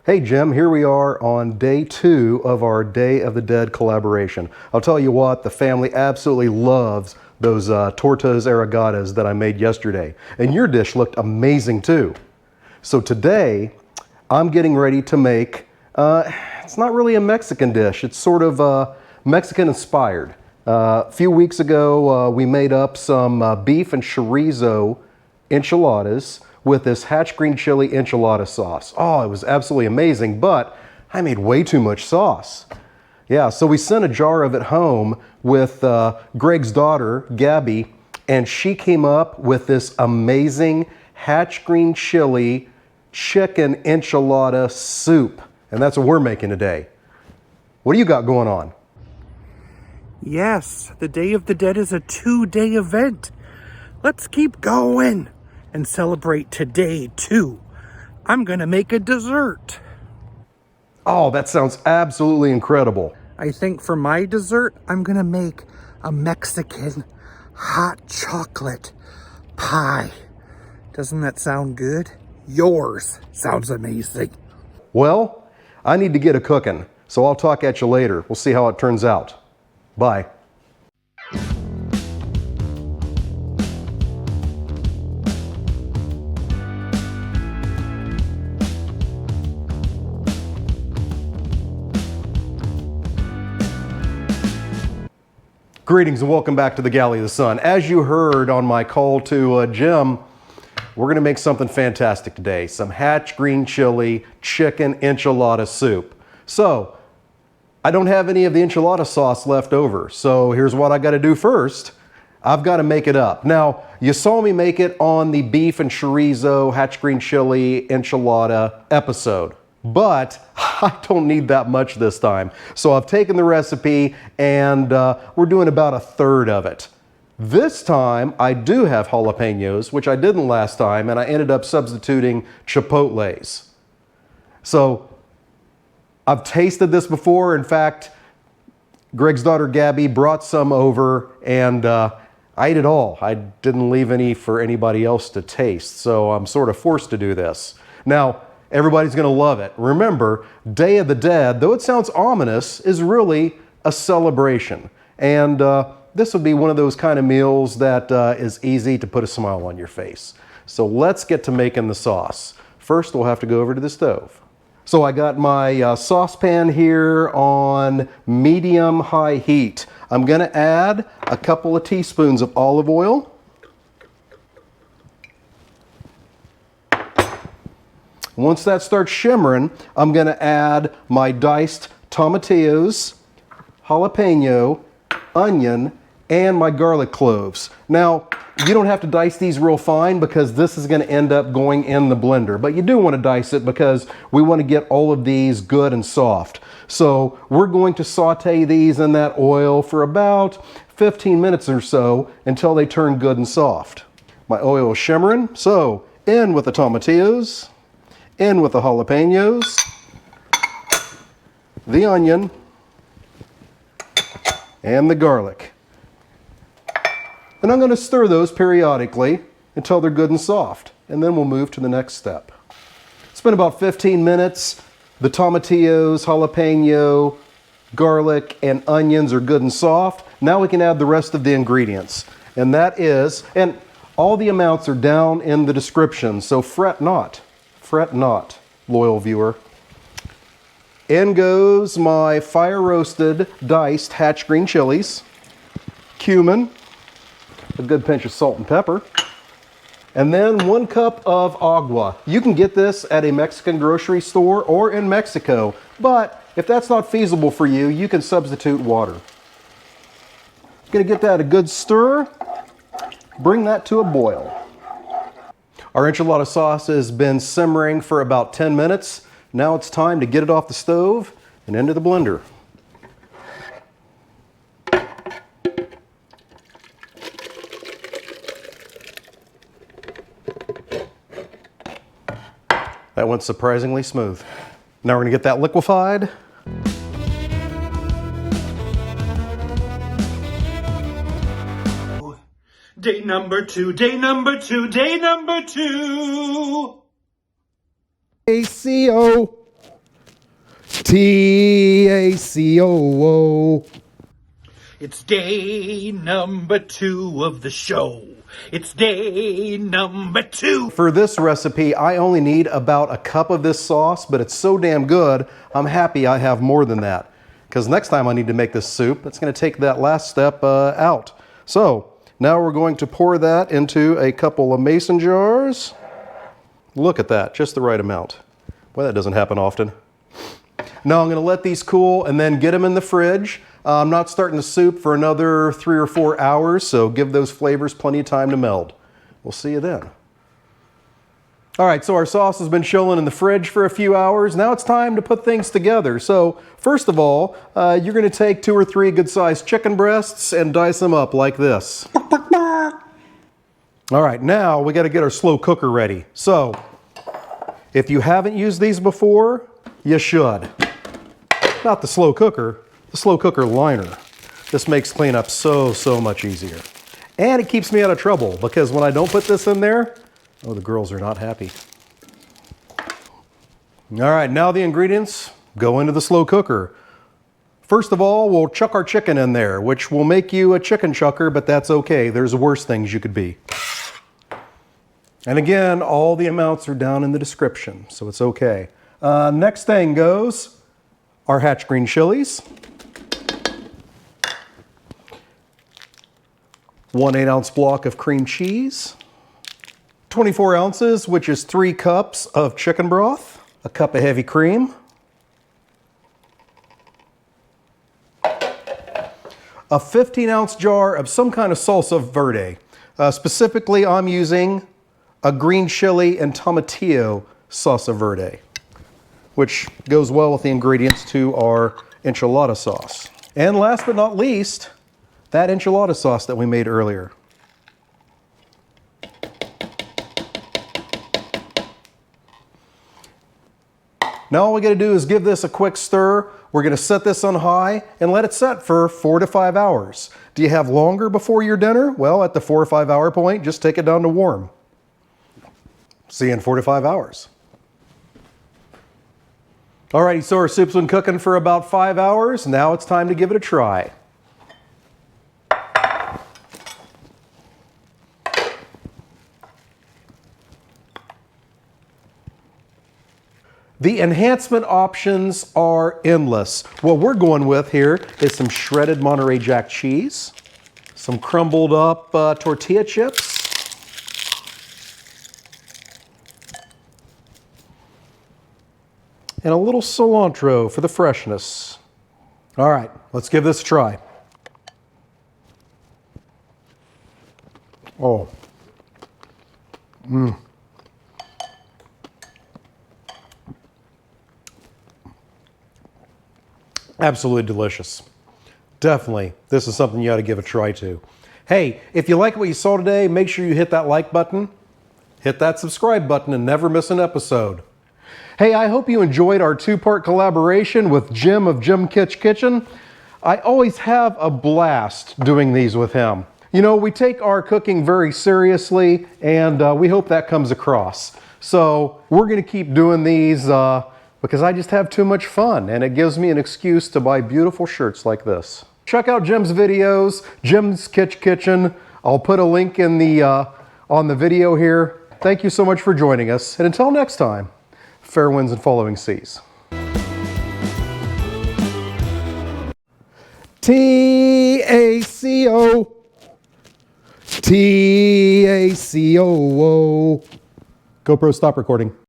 Hey Jim, here we are on day 2 of our Day of the Dead collaboration. I'll tell you what, the family absolutely loves those tortas arrogadas that I made yesterday. And your dish looked amazing too. So today, I'm getting ready to make, it's not really a Mexican dish, it's sort of Mexican inspired. A few weeks ago, we made up some beef and chorizo enchiladas with this Hatch Green Chile enchilada sauce. Oh, it was absolutely amazing, but I made way too much sauce. Yeah, so we sent a jar of it home with Greg's daughter, Gabby, and she came up with this amazing Hatch Green Chile chicken enchilada soup. And that's what we're making today. What do you got going on? Yes, the Day of the Dead is a 2-day event. Let's keep going and celebrate today too. I'm gonna make a dessert. Oh, that sounds absolutely incredible. I think for my dessert, I'm gonna make a Mexican hot chocolate pie. Doesn't that sound good? Yours sounds amazing. Well, I need to get a cooking, so I'll talk at you later. We'll see how it turns out. Bye. Greetings and welcome back to the Galley of the Sun. As you heard on my call to Jim, we're going to make something fantastic today. Some Hatch Green Chile chicken enchilada soup. So, I don't have any of the enchilada sauce left over. So here's what I got to do first. I've got to make it up. Now, you saw me make it on the beef and chorizo Hatch Green Chile enchilada episode. But I don't need that much this time. So I've taken the recipe and we're doing about 1/3 of it. This time I do have jalapenos, which I didn't last time, and I ended up substituting chipotles. So I've tasted this before. In fact, Greg's daughter Gabby brought some over and I ate it all. I didn't leave any for anybody else to taste, so I'm sort of forced to do this. Now, everybody's going to love it. Remember, Day of the Dead, though it sounds ominous, is really a celebration. And this would be one of those kind of meals that is easy to put a smile on your face. So let's get to making the sauce. First, we'll have to go over to the stove. So I got my saucepan here on medium-high heat. I'm going to add a couple of teaspoons of olive oil. Once that starts shimmering, I'm going to add my diced tomatillos, jalapeno, onion, and my garlic cloves. Now, you don't have to dice these real fine because this is going to end up going in the blender, but you do want to dice it because we want to get all of these good and soft. So we're going to saute these in that oil for about 15 minutes or so until they turn good and soft. My oil is shimmering, so in with the tomatillos. In with the jalapenos, the onion, and the garlic. And I'm going to stir those periodically until they're good and soft. And then we'll move to the next step. It's been about 15 minutes. The tomatillos, jalapeno, garlic, and onions are good and soft. Now we can add the rest of the ingredients. And that is, and all the amounts are down in the description, so fret not. Fret not, loyal viewer. In goes my fire roasted diced Hatch Green chilies, cumin, a good pinch of salt and pepper, and then 1 cup of agua. You can get this at a Mexican grocery store or in Mexico, but if that's not feasible for you, you can substitute water. Gonna get that a good stir, bring that to a boil. Our enchilada sauce has been simmering for about 10 minutes. Now it's time to get it off the stove and into the blender. That went surprisingly smooth. Now we're going to get that liquefied. Day number 2, day number 2, day number 2. ACO. T-A-C-O-O. It's day number 2 of the show. It's day number 2. For this recipe, I only need about a cup of this sauce, but it's so damn good, I'm happy I have more than that. Because next time I need to make this soup, it's going to take that last step out. So, now we're going to pour that into a couple of mason jars. Look at that, just the right amount. Well, that doesn't happen often. Now I'm going to let these cool and then get them in the fridge. I'm not starting the soup for another 3 or 4 hours, so give those flavors plenty of time to meld. We'll see you then. All right, so our sauce has been chilling in the fridge for a few hours. Now it's time to put things together. So first of all, you're going to take 2 or 3 good-sized chicken breasts and dice them up like this. All right, now we got to get our slow cooker ready. So if you haven't used these before, you should. Not the slow cooker liner. This makes cleanup so much easier. And it keeps me out of trouble because when I don't put this in there, oh, the girls are not happy. All right, now the ingredients go into the slow cooker. First of all, we'll chuck our chicken in there, which will make you a chicken chucker, but that's okay. There's worse things you could be. And again, all the amounts are down in the description, so it's okay. Next thing goes our Hatch Green Chilies. 1 8-ounce block of cream cheese. 24 ounces, which is 3 cups of chicken broth. A cup of heavy cream. A 15-ounce jar of some kind of salsa verde. Specifically, I'm using a green chili and tomatillo salsa verde, which goes well with the ingredients to our enchilada sauce. And last but not least, that enchilada sauce that we made earlier. Now all we gotta do is give this a quick stir. We're gonna set this on high and let it set for 4 to 5 hours. Do you have longer before your dinner? Well, at the 4 or 5 hour point, just take it down to warm. See you in 4 to 5 hours. Alrighty, so our soup's been cooking for about 5 hours. Now it's time to give it a try. The enhancement options are endless. What we're going with here is some shredded Monterey Jack cheese, some crumbled up tortilla chips, and a little cilantro for the freshness. All right, let's give this a try. Oh. Absolutely delicious. Definitely, this is something you ought to give a try to. Hey, if you like what you saw today, make sure you hit that like button, hit that subscribe button, and never miss an episode. Hey, I hope you enjoyed our 2-part collaboration with Jim of Jim Kitchen. I always have a blast doing these with him. You know, we take our cooking very seriously, and we hope that comes across. So we're going to keep doing these because I just have too much fun, and it gives me an excuse to buy beautiful shirts like this. Check out Jim's videos, Jim's Kitchen. I'll put a link in the on the video here. Thank you so much for joining us, and until next time, fair winds and following seas. T-A-C-O. T-A-C-O-O. GoPro, stop recording.